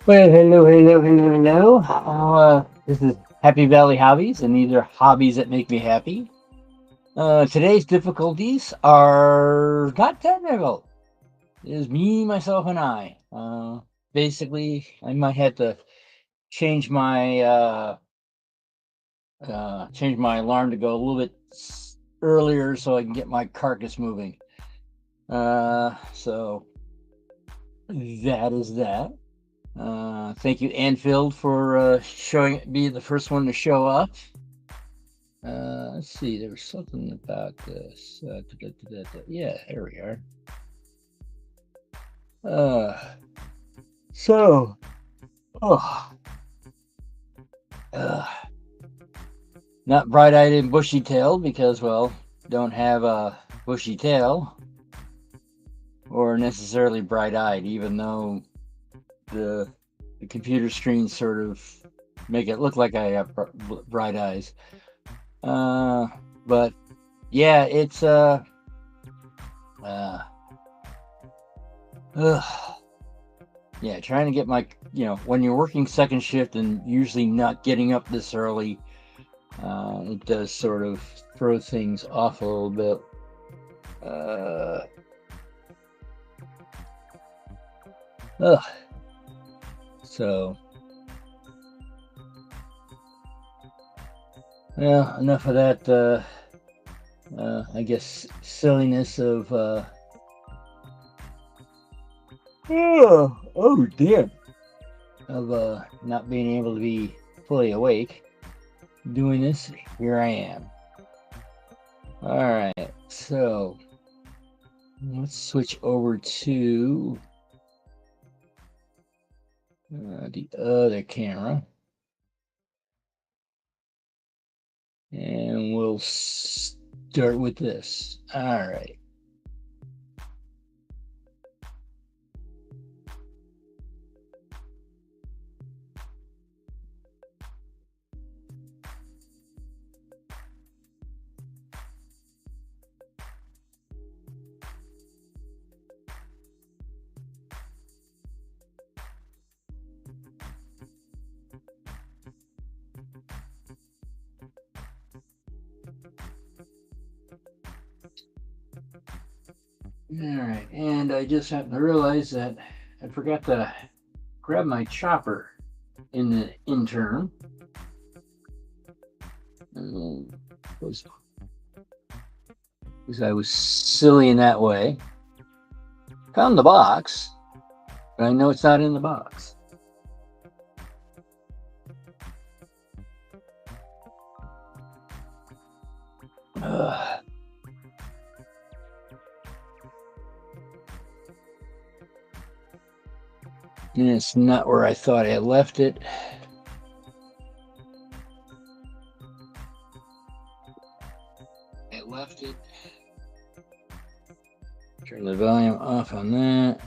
Well, hello. This is Happy Valley Hobbies, and these are hobbies that make me happy. Today's difficulties are not technical. It is me, myself, and I. Basically, I might have to change my alarm to go a little bit earlier so I can get my carcass moving. So that is that. Thank you, Anfield, for showing being the first one to show up. Let's see. There was something about this. Yeah, here we are. Uh, so, oh, uh, not bright-eyed and bushy-tailed because, well, don't have a bushy tail or necessarily bright-eyed, even though the the computer screens sort of make it look like I have bright eyes. Uh, but yeah, it's uh, ugh. Yeah, trying to get when you're working second shift and usually not getting up this early, it does sort of throw things off a little bit. Uh, ugh. So, well, enough of that. I guess silliness of. Oh dear. Of not being able to be fully awake doing this. Here I am. All right, so let's switch over to the other camera, and we'll start with this. All right. All right, and I just happened to realize that I forgot to grab my chopper in the interim. Because I was silly in that way. Found the box, but I know it's not in the box. Ugh. And it's not where I thought I left it. I left it. Turn the volume off on that.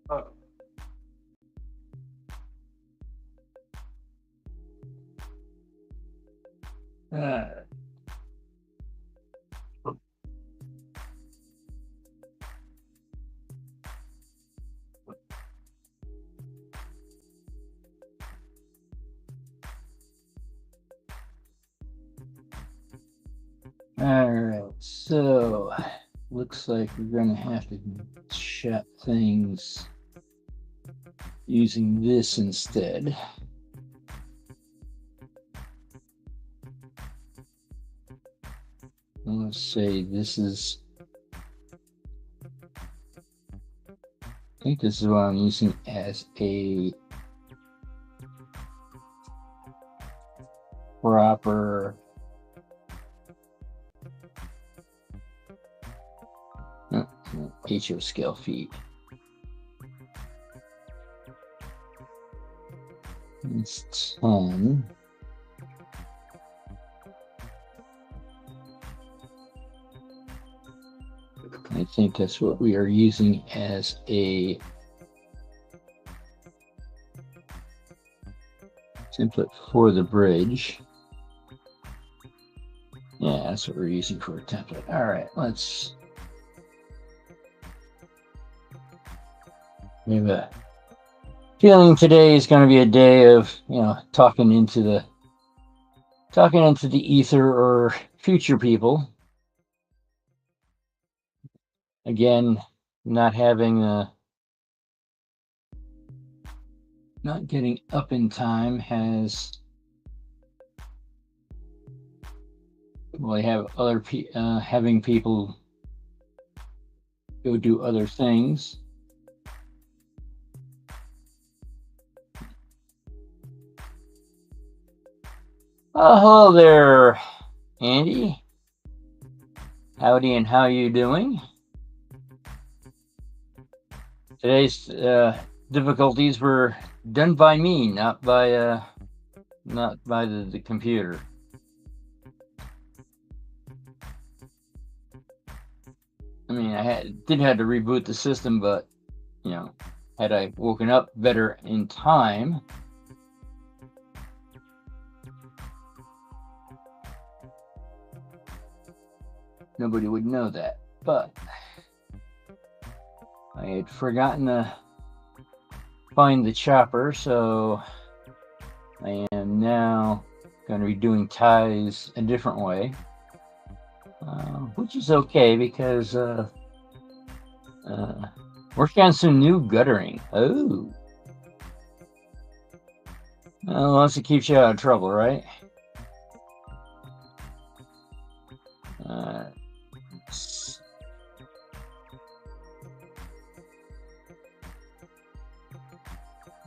Oh. Uh, all right, so looks like we're gonna have to shut things using this instead. Let's say this is, I think this is what I'm using as a proper HO scale feet. It's 10. I think that's what we are using as a template for the bridge. Yeah, that's what we're using for a template. All right, let's have a feeling today is going to be a day of, talking into the ether or future people. Again, not having not getting up in time has, well, I have other having people go do other things. Hello there, Andy. Howdy, and how you doing? Today's difficulties were done by me, not by the computer. I mean, I did have to reboot the system, but had I woken up better in time, nobody would know that. But I had forgotten to find the chopper, so I am now going to be doing ties a different way, which is okay because working on some new guttering. Oh, well, unless it keeps you out of trouble, right?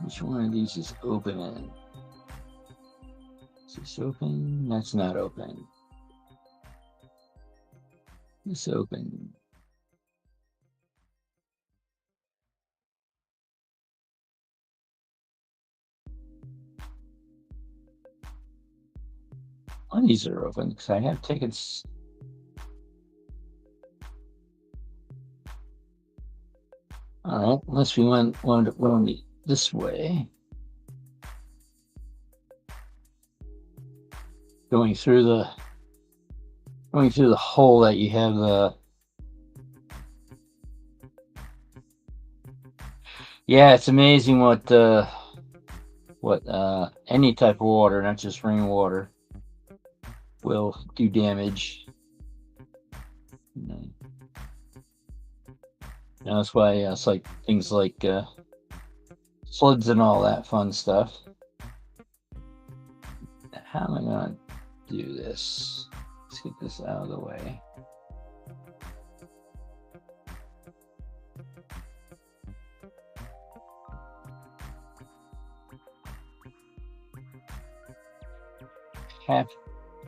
Which one of these is open? Is this open? That's not open. It's open. All these are open because I have tickets. All right, unless we want this way. Going through the hole that you have the. Yeah, it's amazing what any type of water, not just rainwater, will do damage. That's why it's like things like floods and all that fun stuff. How am I gonna do this? Let's get this out of the way.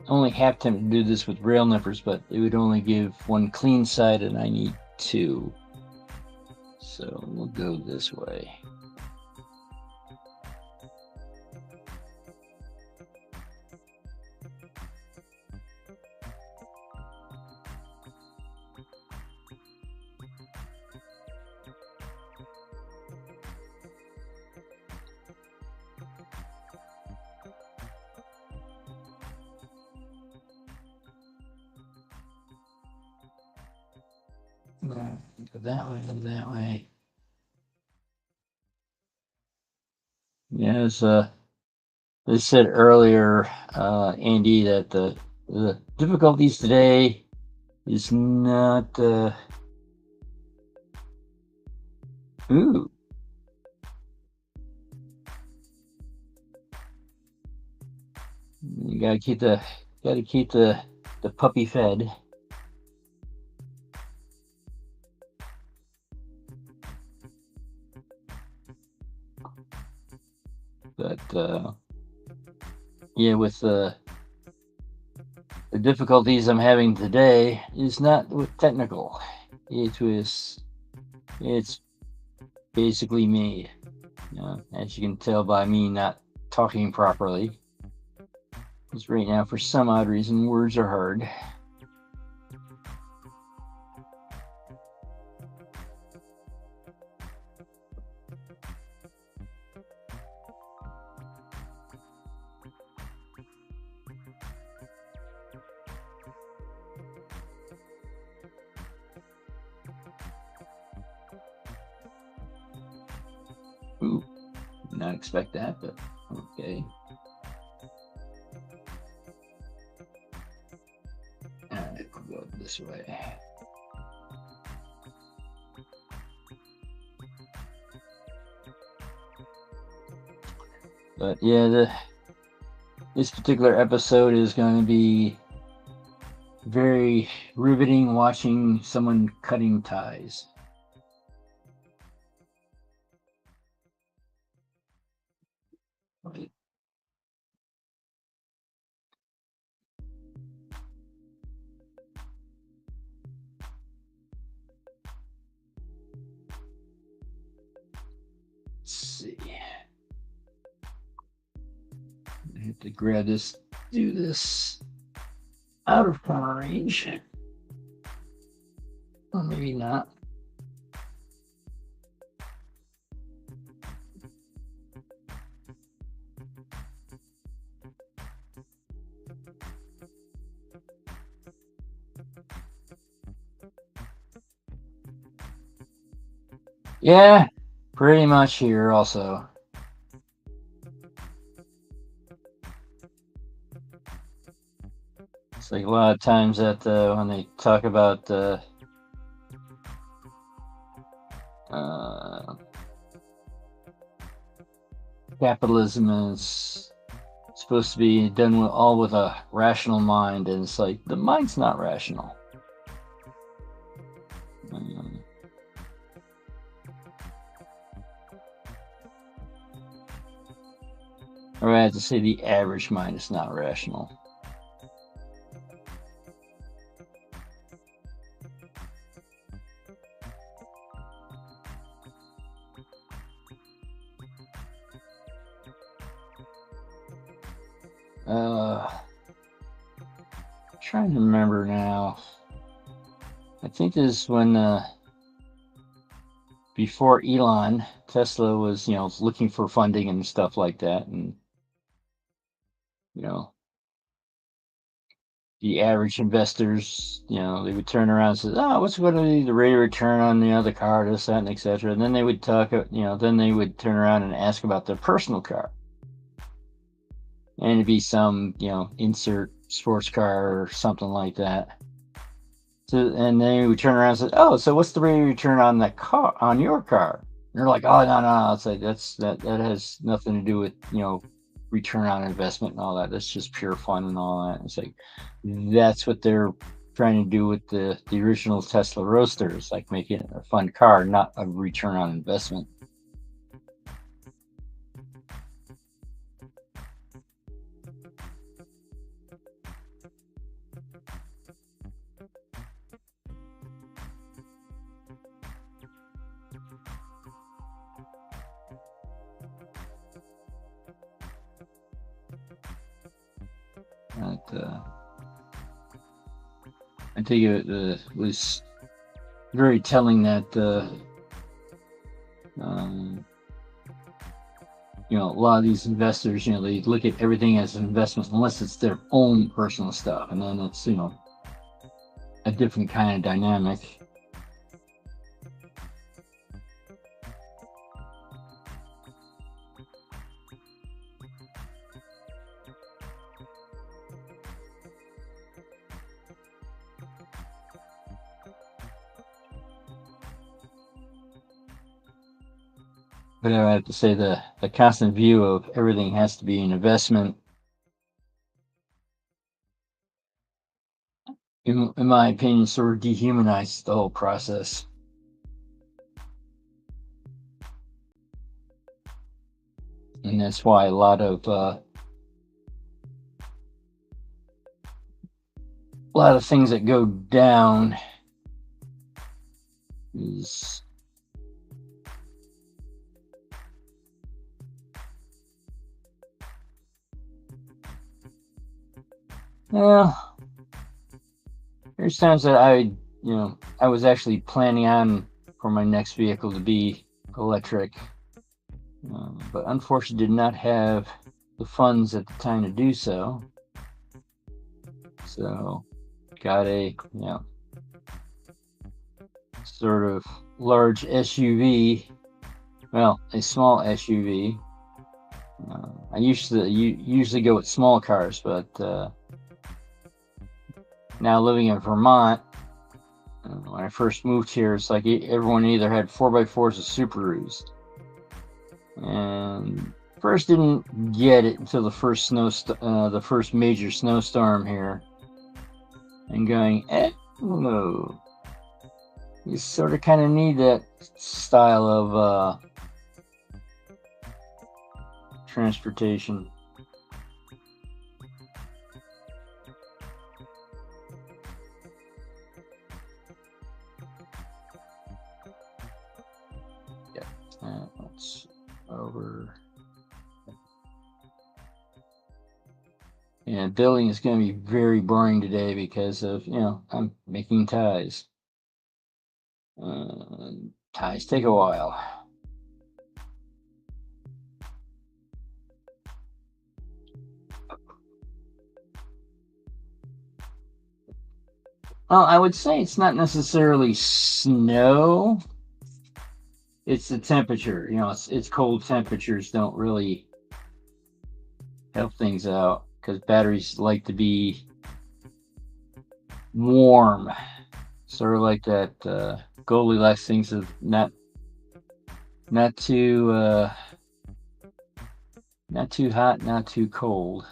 Only have time to do this with rail nippers, but it would only give one clean side, and I need two. So we'll go this way. Go that way. Yeah, as I said earlier, Andy, that the difficulties today is not. Ooh. You gotta keep the puppy fed. But yeah, with the difficulties I'm having today is not with technical. It's basically me. As you can tell by me not talking properly. Because right now, for some odd reason, words are hard. Ooh, did not expect that, but okay. Alright, we'll go this way. But yeah, this particular episode is going to be very riveting, watching someone cutting ties. Let's see. I have to grab this, do this out of camera range. Or maybe not. Yeah, pretty much here also. It's like a lot of times that when they talk about capitalism is supposed to be done all with a rational mind, and it's like the mind's not rational. Or I have to say the average mind is not rational. Trying to remember now. I think this is when before Elon, Tesla was, looking for funding and stuff like that, and the average investors, they would turn around and say, "Oh, what's going to be the rate of return on the car, this, that, and etc." And then they would talk, then they would turn around and ask about their personal car, and it'd be some, insert sports car or something like that. So, and then we would turn around and say, "Oh, so what's the rate of return on that car, on your car?" And they're like, "Oh, no." It's like that has nothing to do with return on investment and all that. That's just pure fun and all that. It's like that's what they're trying to do with the original Tesla Roadsters, like making it a fun car, not a return on investment. I think it was very telling that a lot of these investors, they look at everything as an investment unless it's their own personal stuff, and then it's a different kind of dynamic. But I have to say the constant view of everything has to be an investment, in my opinion, sort of dehumanizes the whole process. And that's why a lot of things that go down is well, there's times that I was actually planning on for my next vehicle to be electric, but unfortunately did not have the funds at the time to do so. So got a sort of large SUV well, a small SUV. I usually go with small cars, but now living in Vermont, when I first moved here, it's like everyone either had 4x4s or Subarus, and first didn't get it until the first major snowstorm here, and going, no, you sort of kind of need that style of transportation. Yeah, that's over. And building is going to be very boring today because of, I'm making ties. Ties take a while. Well, I would say it's not necessarily snow. It's the temperature. It's cold temperatures don't really help things out because batteries like to be warm, sort of like that Goldilocks things of not too hot, not too cold,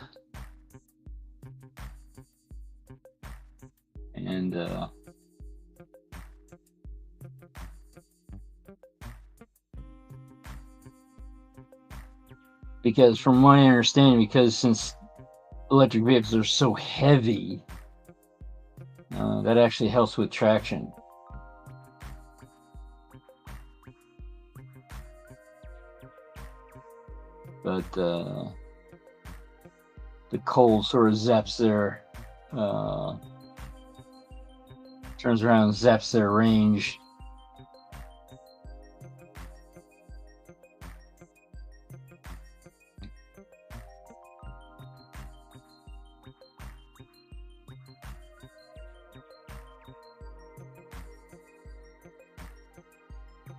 and because from my understanding, because since electric vehicles are so heavy, that actually helps with traction. But the cold sort of zaps their turns around and zaps their range.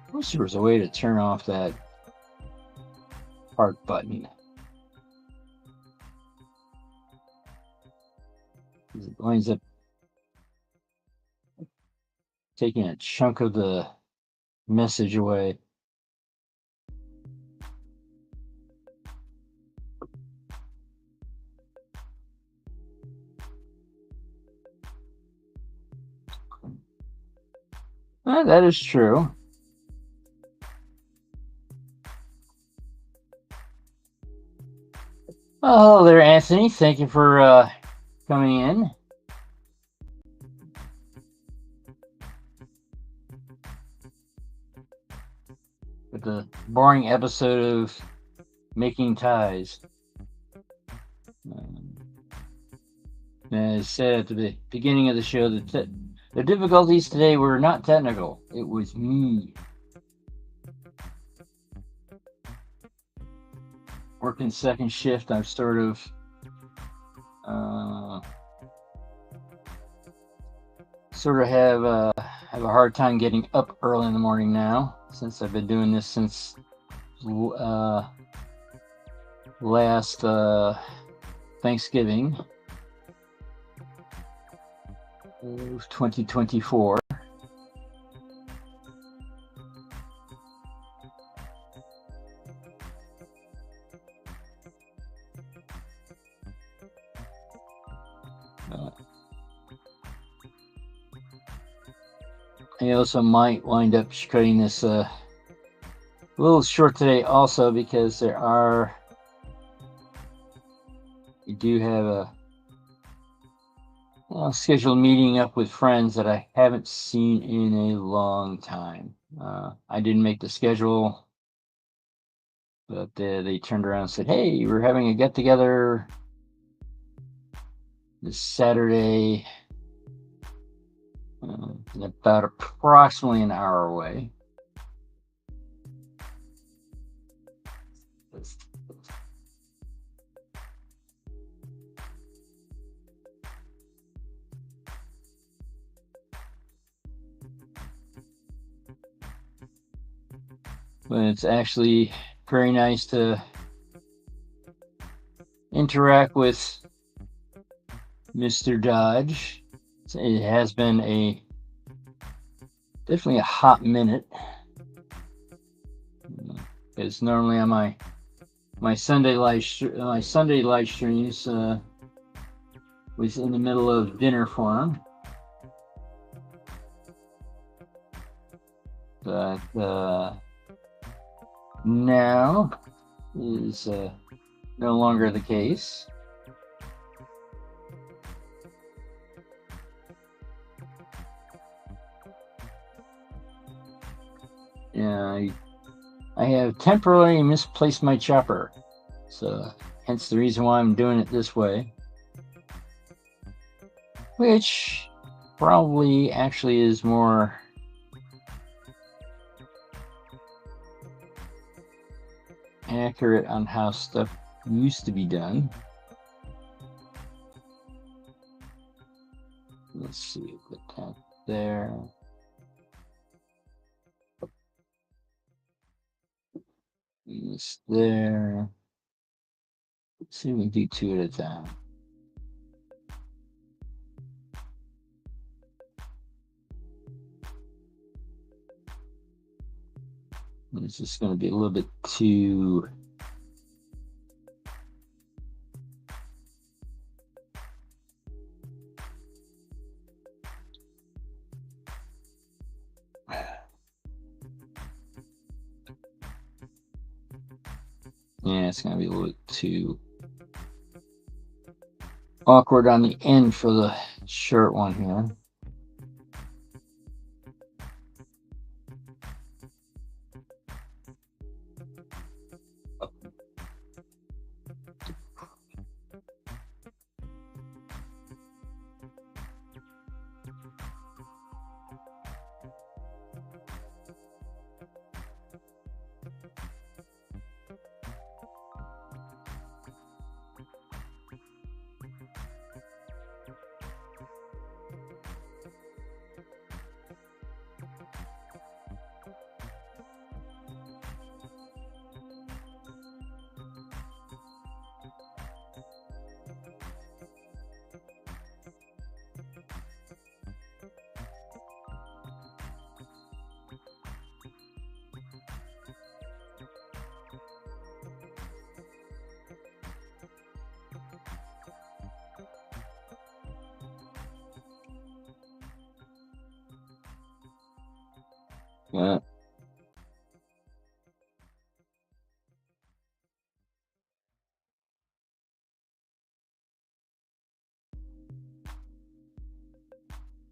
I wish there was a way to turn off that park button. It winds up taking a chunk of the message away. That is true. Oh, hello there, Anthony. Thank you for coming in. With the boring episode of Making Ties. As I said at the beginning of the show, the difficulties today were not technical. It was me. Working second shift, I'm sort of have a hard time getting up early in the morning now, since I've been doing this since last Thanksgiving of 2024. I also might wind up cutting this a little short today also, because we do have a scheduled meeting up with friends that I haven't seen in a long time. I didn't make the schedule, but they turned around and said, hey, we're having a get-together this Saturday, about approximately an hour away. but it's actually very nice to interact with Mr. Dodge. It has been definitely a hot minute. Because normally on my Sunday live streams was in the middle of dinner for him, but now is no longer the case. Yeah, I have temporarily misplaced my chopper, so hence the reason why I'm doing it this way, which probably actually is more accurate on how stuff used to be done. Let's see, put that there. This there. Let's see if we can do two at a time. It's just going to be a little bit too. Yeah, it's going to be a little bit too awkward on the end for the short one here. Yeah.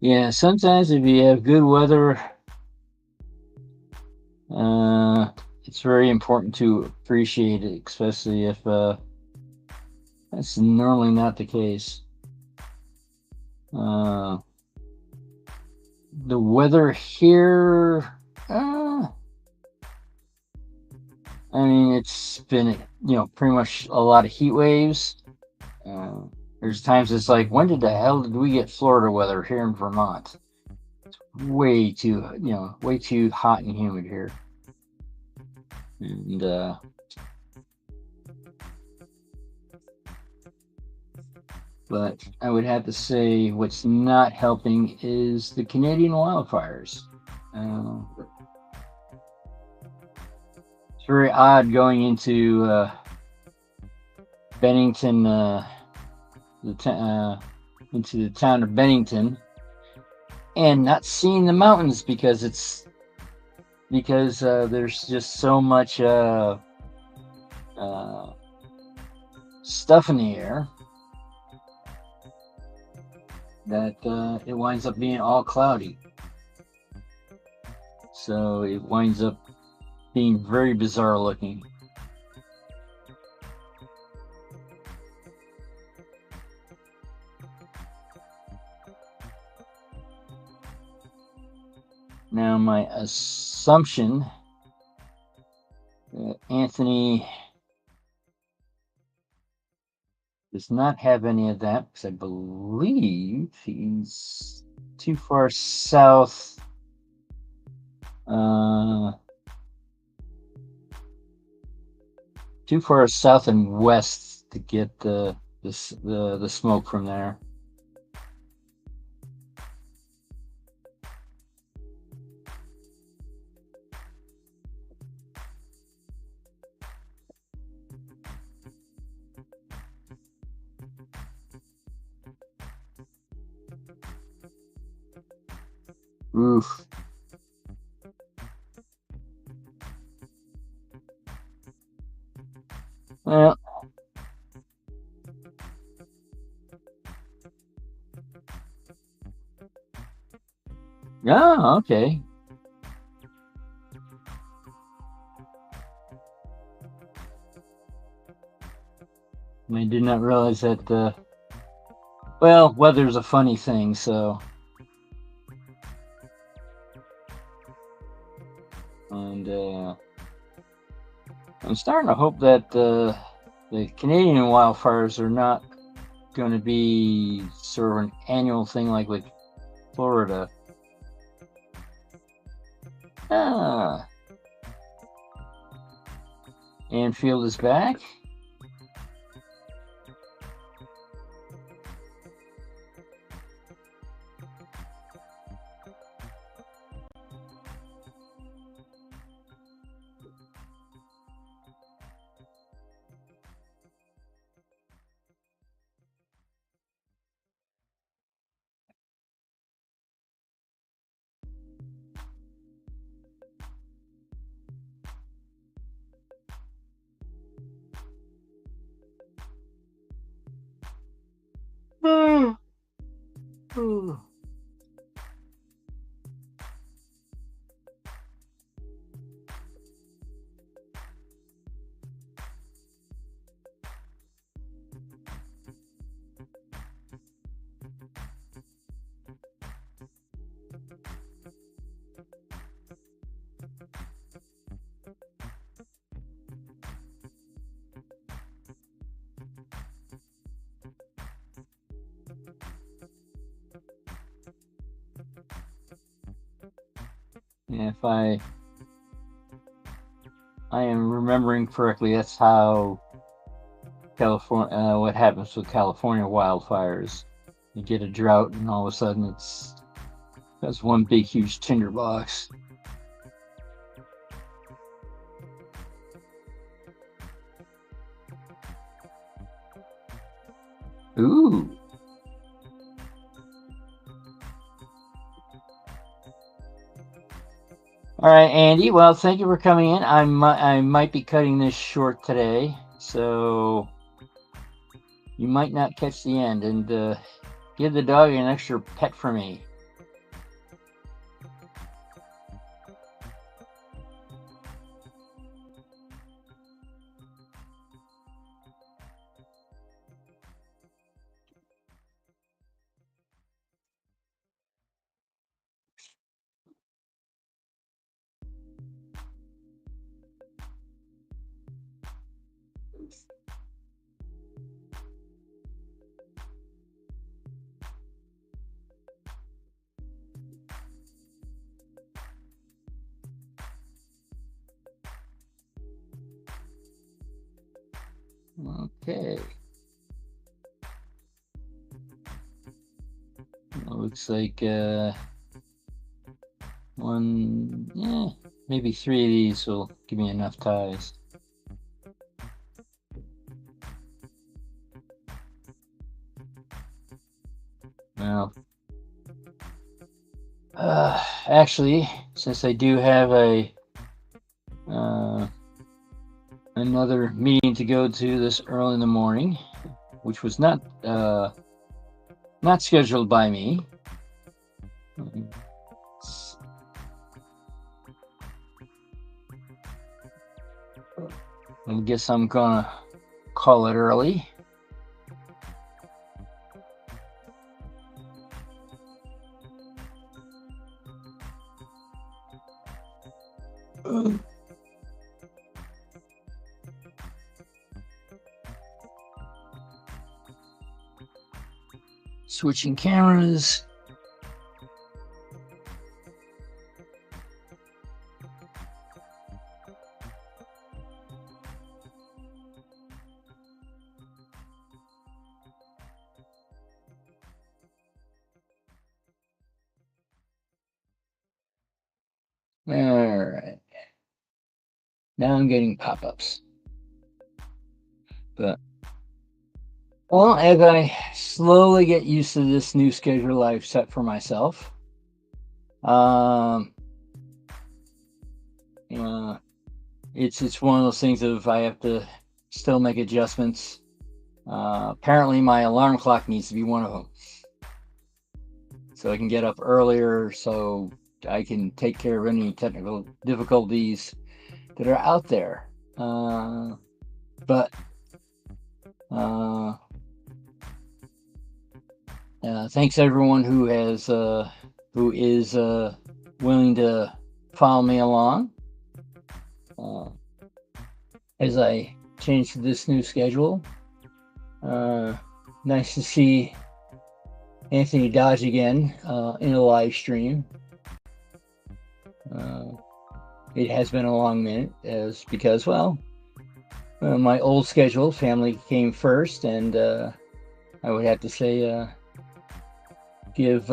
Yeah, sometimes if you have good weather, it's very important to appreciate it, especially if that's normally not the case. The weather here, I mean, it's been, pretty much a lot of heat waves. There's times it's like, when the hell did we get Florida weather here in Vermont? It's way too hot and humid here. And but I would have to say what's not helping is the Canadian wildfires. It's very odd going into Bennington, into the town of Bennington, and not seeing the mountains because there's just so much stuff in the air that it winds up being all cloudy. So it winds up being very bizarre looking. Now, my assumption that Anthony does not have any of that because I believe he's too far south too far south and west to get the smoke from there. Oof. Well, yeah, okay. I did not realize that. Well, weather's a funny thing, so. And I'm starting to hope that the Canadian wildfires are not going to be sort of an annual thing like with Florida. Ah, Anfield is back. Hmm. Ooh. Yeah, if I am remembering correctly, that's how California. What happens with California wildfires? You get a drought, and all of a sudden that's one big huge tinderbox. Ooh. All right, Andy. Well, thank you for coming in. I might be cutting this short today, so you might not catch the end. And give the dog an extra pet for me. Okay. Looks like maybe 3 of these will give me enough ties. Well, actually, since I do have another meeting to go to this early in the morning, which was not scheduled by me. I guess I'm gonna call it early. Switching cameras. All right. Now I'm getting pop-ups. But well, as I slowly get used to this new schedule I've set for myself, um, uh, it's one of those things of I have to still make adjustments. Apparently, my alarm clock needs to be one of them, so I can get up earlier, so I can take care of any technical difficulties that are out there. But uh, thanks everyone who is willing to follow me along uh, as I change to this new schedule. Nice to see Anthony Dodge again in a live stream. It has been a long minute, as because my old schedule, family came first, and I would have to say give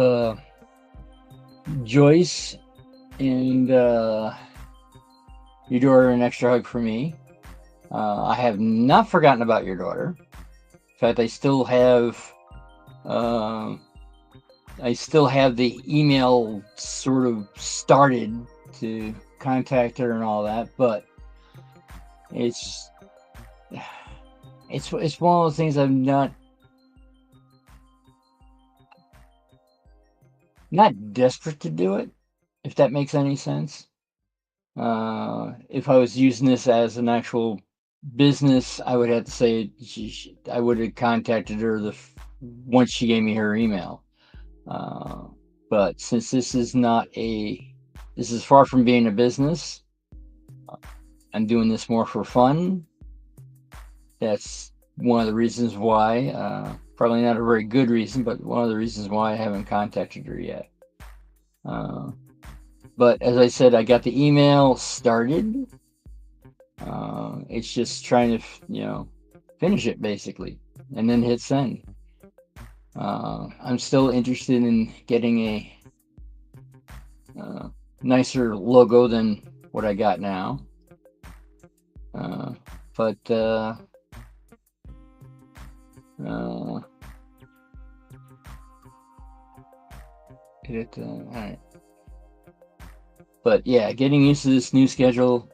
Joyce and your daughter an extra hug for me. I have not forgotten about your daughter. In fact, I still have the email sort of started to contact her and all that, but it's one of those things I'm not desperate to do it, if that makes any sense. If I was using this as an actual business, I would have to say I would have contacted her once she gave me her email. But since this is far from being a business, I'm doing this more for fun. That's one of the reasons why, probably not a very good reason, but one of the reasons why I haven't contacted her yet. But as I said, I got the email started. It's just trying to, finish it basically, and then hit send. I'm still interested in getting a nicer logo than what I got now. But all right. But yeah, getting used to this new schedule.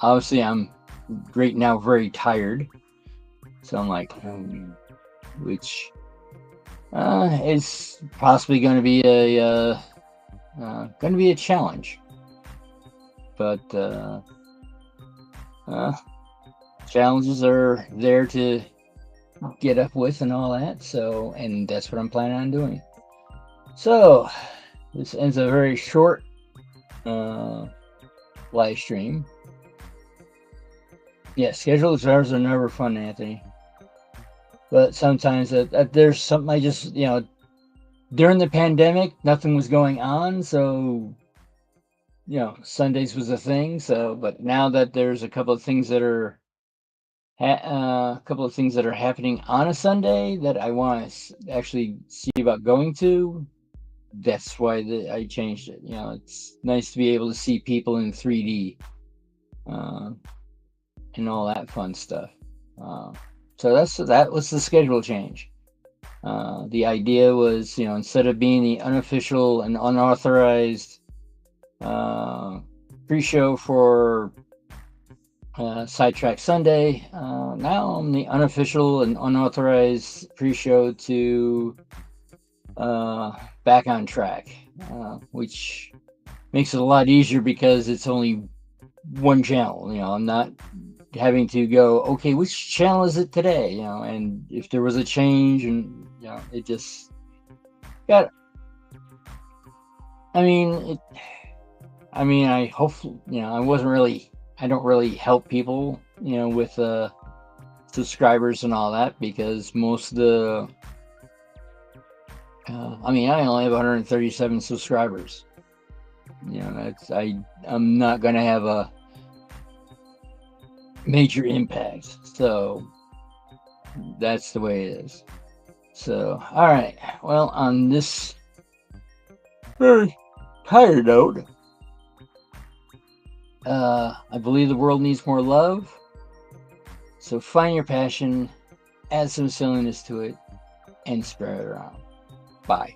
Obviously, I'm right now very tired, so I'm like, which is possibly going to be a challenge. But challenges are there to get up with and all that. So, and that's what I'm planning on doing. So, this ends a very short live stream. Yeah, scheduled hours are never fun, Anthony. But sometimes there's something I just, during the pandemic, nothing was going on, so Sundays was a thing. So, but now that there's a couple of things that are happening on a Sunday that I want to actually see about going to, that's why I changed it. It's nice to be able to see people in 3D and all that fun stuff. So that was the schedule change. The idea was, instead of being the unofficial and unauthorized pre-show for Sidetrack Sunday, now I'm the unofficial and unauthorized pre-show to Back on Track, which makes it a lot easier because it's only one channel. I'm not having to go, okay, which channel is it today? And if there was a change, and it just got. I hopefully, I don't really help people, with subscribers and all that, because most of the I only have 137 subscribers. I'm not gonna have a major impact, so that's the way it is. So, all right. Well, on this very tired note, I believe the world needs more love. So find your passion, add some silliness to it, and spread it around. Bye.